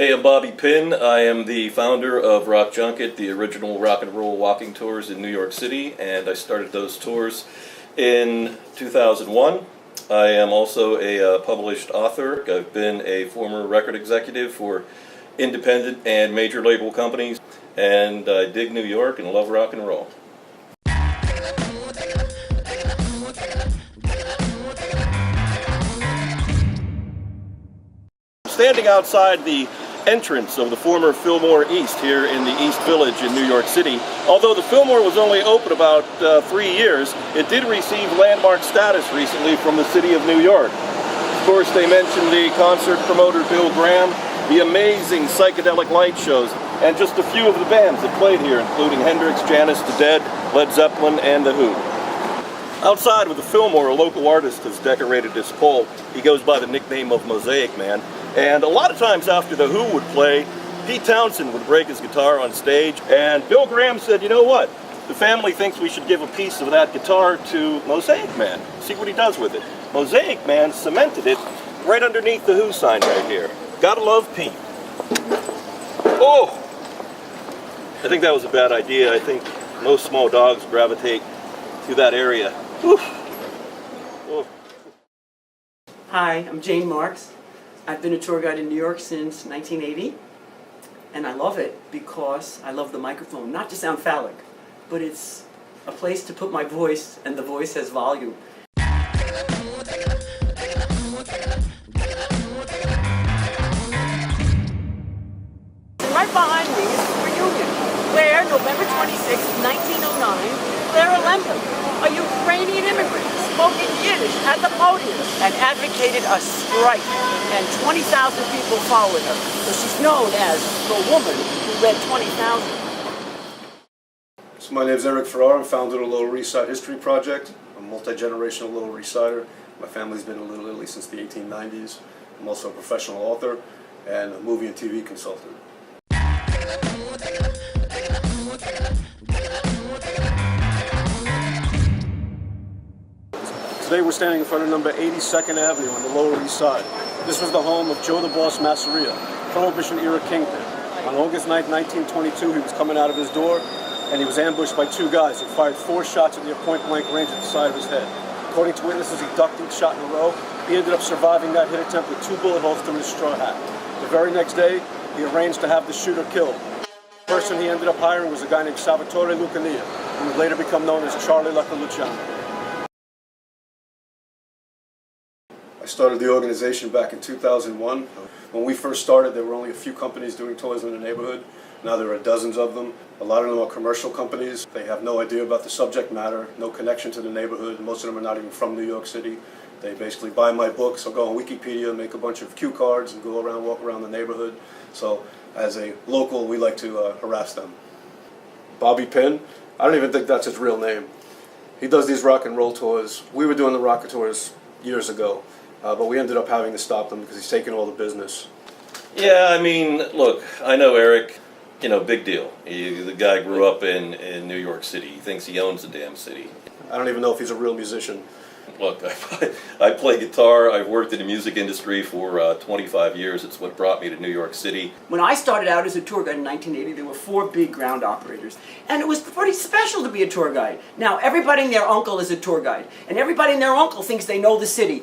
Hey, I'm Bobby Pinn. I am the founder of Rock Junket, the original rock and roll walking tours in New York City, and I started those tours in 2001. I am also a published author. I've been a former record executive for independent and major label companies, and I dig New York and love rock and roll. Standing outside the entrance of the former Fillmore East here in the East Village in New York City. Although the Fillmore was only open about 3 years, it did receive landmark status recently from the city of New York. Of course, they mentioned the concert promoter Bill Graham, the amazing psychedelic light shows, and just a few of the bands that played here, including Hendrix, Janis, The Dead, Led Zeppelin, and The Who. Outside of the Fillmore, a local artist has decorated this pole. He goes by the nickname of Mosaic Man. And a lot of times after The Who would play, Pete Townshend would break his guitar on stage, and Bill Graham said, you know what, the family thinks we should give a piece of that guitar to Mosaic Man. See what he does with it. Mosaic Man cemented it right underneath the Who sign right here. Gotta love Pete. Oh! I think that was a bad idea. I think most small dogs gravitate to that area. Whew. Oh. Hi, I'm Jane Marks. I've been a tour guide in New York since 1980, and I love it because I love the microphone. Not to sound phallic, but it's a place to put my voice, and the voice has volume. Right behind me is the reunion, where November 26, 1909, Clara Lember, a Ukrainian immigrant, spoke in Yiddish at the podium and advocated a strike, and 20,000 people followed her. So she's known as the woman who read 20,000. So my name is Eric Ferrar. I'm founder of the Lower East Side History Project. I'm a multi-generational Lower East Sider. My family's been in Little Italy since the 1890s. I'm also a professional author and a movie and TV consultant. Today we're standing in front of number 82nd Avenue on the Lower East Side. This was the home of Joe the Boss Masseria, Prohibition-era kingpin. On August 9, 1922, he was coming out of his door, and he was ambushed by two guys who fired 4 shots at near point-blank range at the side of his head. According to witnesses, he ducked each shot in a row. He ended up surviving that hit attempt with 2 bullet holes through his straw hat. The very next day, he arranged to have the shooter killed. The person he ended up hiring was a guy named Salvatore Lucania, who would later become known as Charlie Luca Luciano. I started the organization back in 2001. When we first started, there were only a few companies doing tours in the neighborhood. Now there are dozens of them. A lot of them are commercial companies. They have no idea about the subject matter, no connection to the neighborhood. Most of them are not even from New York City. They basically buy my books or go on Wikipedia, make a bunch of cue cards, and go around, walk around the neighborhood. So as a local, we like to harass them. Bobby Pinn, I don't even think that's his real name. He does these rock and roll tours. We were doing the rock tours years ago. But we ended up having to stop them because he's taking all the business. Yeah, I mean, look, I know Eric, you know, big deal. The guy grew up in New York City. He thinks he owns the damn city. I don't even know if he's a real musician. Look, I play guitar. I've worked in the music industry for 25 years. It's what brought me to New York City. When I started out as a tour guide in 1980, there were 4 big ground operators. And it was pretty special to be a tour guide. Now, everybody and their uncle is a tour guide. And everybody and their uncle thinks they know the city.